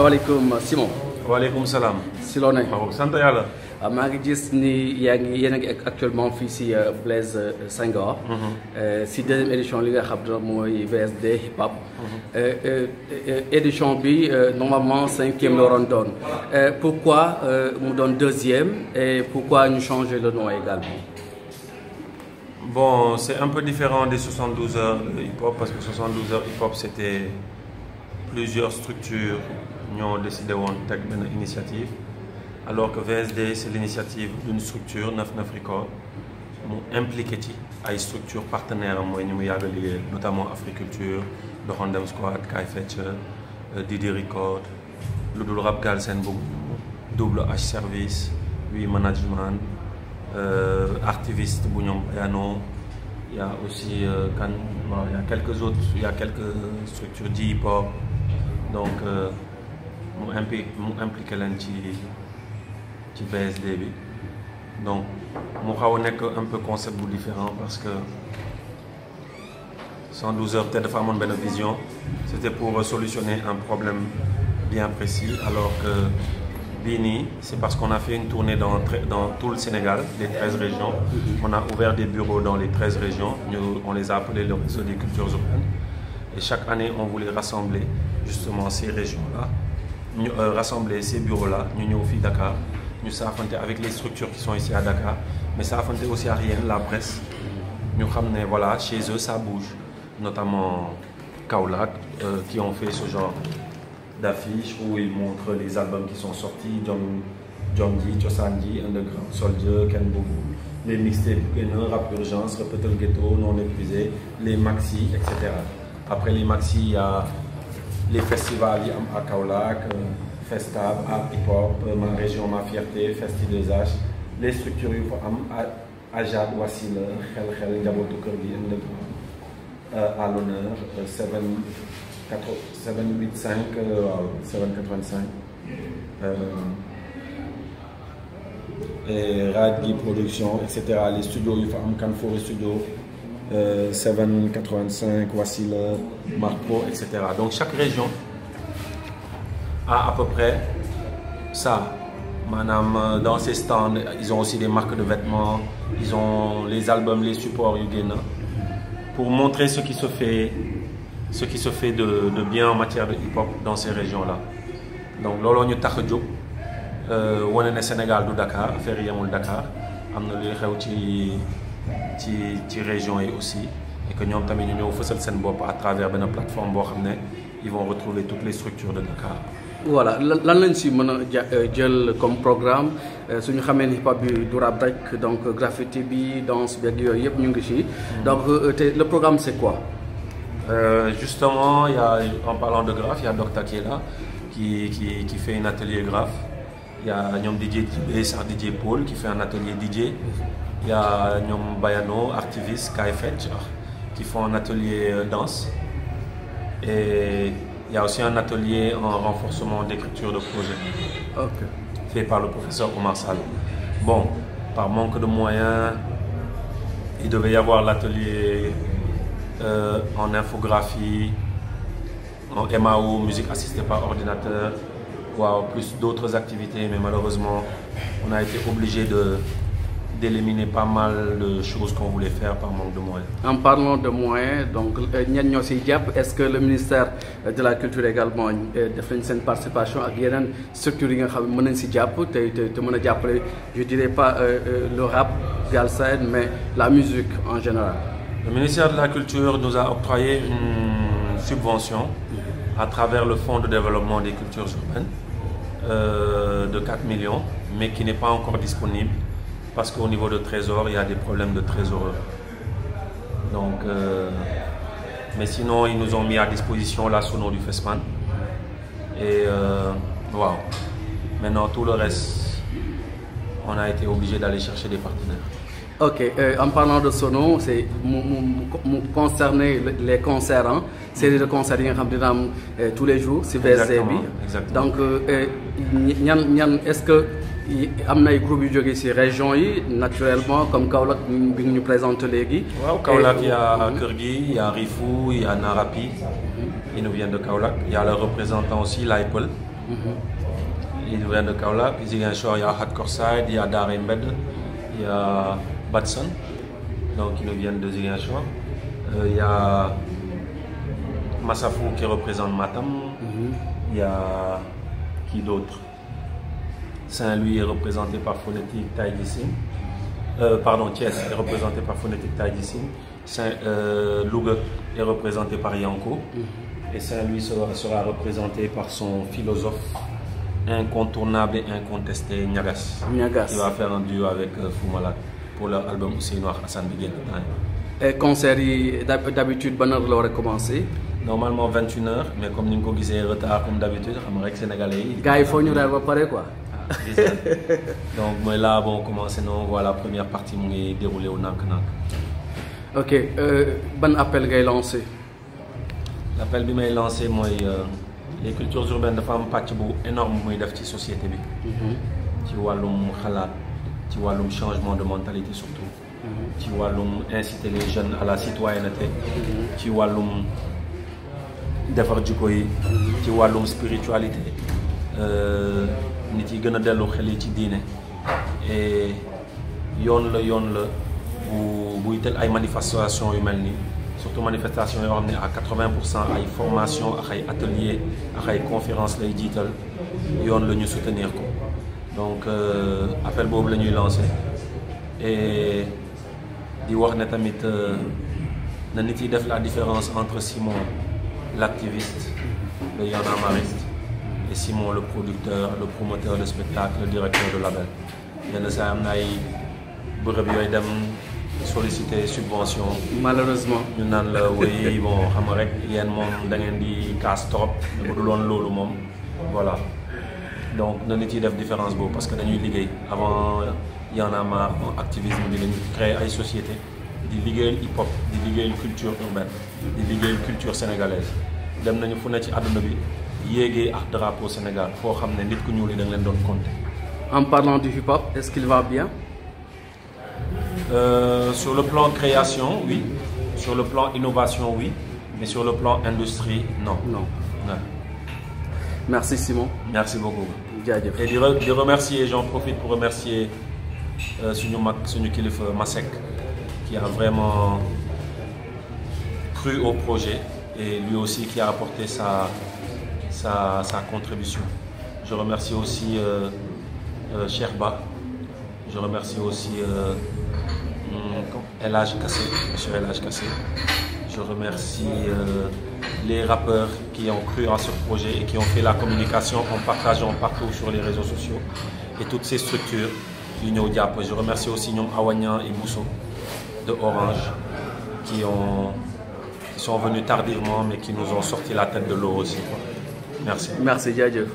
Waaleykum Simon. Waaleykum salaam. si loo nekk. waaw sant yàlla. maa ngi gis ni yéen a ngi actuellement fii si Blaise Senghor. si deuxième édition li nga xam ne mooy VSD hip hop. édition bi normalement cinquième la waroon doon pourquoi mu doon deuxième et pourquoi ñu changer le nom également. Bon, c'est un peu différent des 72 heures de hip-hop parce que 72 heures hip-hop c'était plusieurs structures qui ont décidé une initiative, alors que VSD c'est l'initiative d'une structure 99 Records qui impliqué les structures partenaires notamment Africulture, Doxandem Squad, Kai Fetcher, Didi Record, Ludul Rap Galsen Double H Service, Oui Management, Artiviste Bougnon Bayano, il y a aussi il y a quelques autres, il y a quelques structures d'hip-hop, donc nous impliqué ci BSD bi. Donc mu xaw a nekk un peu concept bu différent parce que 112 heures peut-être dafa amoon benn vision, c'était pour solutionner un problème bien précis, alors que Bini, c'est parce qu'on a fait une tournée dans tout le Sénégal, les 13 régions. On a ouvert des bureaux dans les 13 régions. On les a appelés le réseau des cultures urbaines. Et chaque année, on voulait rassembler justement ces régions-là, rassembler ces bureaux-là. Nous sommes au Dakar. Nous sommes avec les structures qui sont ici à Dakar. Mais ça a aussi à rien, la presse. Nous savons que voilà, chez eux, ça bouge. Notamment Kaolack, qui ont fait ce genre d'affiches où ils montrent les albums qui sont sortis, John D, Chosandi, Underground Soldier, Ken Boubou, les mixtapes, Rap Urgence, Repetel Ghetto, Non Épuisé, les maxi, etc. Après les maxi, il y a les festivals à Kaolack, Festab, Art Hip Hop, Ma Région, Ma Fierté, Festi 2H, les structures Ajad, Wassila, Khel Khel, Ndiabotou Kurgi, Underground, à l'honneur, 785, 785 et Radgi Production, etc. Les studios, il faut Canfor Studio, 785, Wassila, Marco, etc. Donc chaque région a à peu près ça. Madame, dans ces stands, ils ont aussi des marques de vêtements, ils ont les albums, les supports Yugena, pour montrer ce qui se fait de bien en matière de hip-hop dans ces régions-là. Donc, lolo ñu tax a jóg wane ne Sénégal du Dakar, affaire yamul Dakar, am na luy xew ci région yi aussi, et que ñoom tamit ñu ñëw fësal seen bopp à travers benn plateforme boo xam ne ils vont retrouver toutes les structures de Dakar. Voilà lan lañ si mën a jël comme programme suñu xamee ni hip-hop bi du rap rek, donc graffiti bi, danse bi ak yooyu yëpp ñu ngi ci. Donc le programme c'est quoi? Justement, en parlant de graphe, il y a Docta qui est là, qui fait un atelier graphe. Il y a Nyom DJ DJ Paul qui fait un atelier DJ. Il y a Nyom Bayano, Artiviste, KFH, qui font un atelier danse. Et il y a aussi un atelier en renforcement d'écriture de projet, fait par le professeur Omar Sall. Bon, par manque de moyens, il devait y avoir l'atelier en infographie, en MAO, musique assistée par ordinateur, plus d'autres activités, mais malheureusement, on a été obligé d'éliminer pas mal de choses qu'on voulait faire par manque de moyens. En parlant de moyens, donc est-ce que le ministère de la Culture également a fait une participation à une structure qui je dirais pas le rap, Galsen, mais la musique en général? Le ministère de la Culture nous a octroyé une subvention à travers le Fonds de développement des cultures urbaines de 4 millions, mais qui n'est pas encore disponible parce qu'au niveau de trésor, il y a des problèmes de trésorerie. Donc, mais sinon, ils nous ont mis à disposition la sono du FESPAN. Et wow. Maintenant, tout le reste, on a été obligé d'aller chercher des partenaires. Ok, en parlant de sono, c'est concerner les concerts, hein? Série de concerts tous les jours, c'est VSD. Donc, est-ce que il y a des groupes qui sont dans région naturellement, comme Kaolack, qui nous présentent les guides? Kaolack, il y a Kurgi, il y a Rifou, il y a Narapi, ils nous viennent de Kaolack. Il y a le représentant aussi, l'Aipel, Il vient de Kaolack. Ziguinchor, il y a Hardcore Side, il y a Daré Mbed, il y a Batson, donc ils nous viennent de Ziguinchor. Il y a Massafou qui représente Matam. Il y a qui d'autre? Saint-Louis est représenté par Phonétique Taïdissine. Thiès est représenté par Phonétique Taïdissine. Louga est représenté par Yanko. Et Saint-Louis sera représenté par son philosophe incontournable et incontesté, Niagas. Qui va faire un duo avec Fou Malade pour leur album Aussi Noir Hassan Biguel. Et concert, d'habitude, bonne heure va commencer? Normalement 21h, mais comme nous avons dit retard comme d'habitude, je suis sénégalais. Gars, il faut nous préparer quoi. Donc moi là, bon, commencer, on voit la première partie qui est déroulée au Nank. Ok, bon appel que lancé. L'appel que j'ai lancé, moi, les cultures urbaines de femmes patch énorme dans la société. Tu vois tu vois le changement de mentalité surtout. Tu vois inciter les jeunes à la citoyenneté. Tu vois defar jikko yi ci wàllum spiritualité nit yi gën a dellu xel yi ci diine et yoon la buy tel ay manifestation yu mel nii surtout manifestation yoo xam ne à 80% ay formation ak ay atelier ak ay conférence lay jiital yoon la ñu soutenir ko donc appel boobu la ñuy lancer et di wax ne tamit na nit yi def la différence entre Simon l'activiste, le Yanamariste, et Simon le producteur, le promoteur de spectacle, le directeur de label. Il y a des gens qui solliciter subvention. Malheureusement. Nous avons oui, bon, il y a des casse trop, voilà. Donc, nous avons une différence parce que nous avons avant, il y en a marre, activisme, nous avons créé une société. Di liggéeyal hip hop di liggéeyal culture urbaine di liggéeyal culture sénégalaise dem nañu fu ne ci àdduna bi yéegee ak drapeau Sénégal foo xam ne nit ku ñuul yi da nga leen doon compter. En parlant du hip hop, est-ce qu'il va bien? Sur le plan création, oui. Sur le plan innovation, oui. Mais sur le plan industrie, non. Non. Ouais. Merci Simon. Merci beaucoup. Et de remercier, j'en profite pour remercier suñu kilifa Masek, qui a vraiment cru au projet et lui aussi qui a apporté sa contribution. Je remercie aussi Sherba, je remercie aussi El-Haj Kassé, M. El-Haj Kassé. Je remercie les rappeurs qui ont cru à ce projet et qui ont fait la communication en partageant partout sur les réseaux sociaux et toutes ces structures. Je remercie aussi Nyom Awanyan et Bousso de Orange qui sont venus tardivement mais qui nous ont sorti la tête de l'eau aussi. Merci. Merci, Djadjev.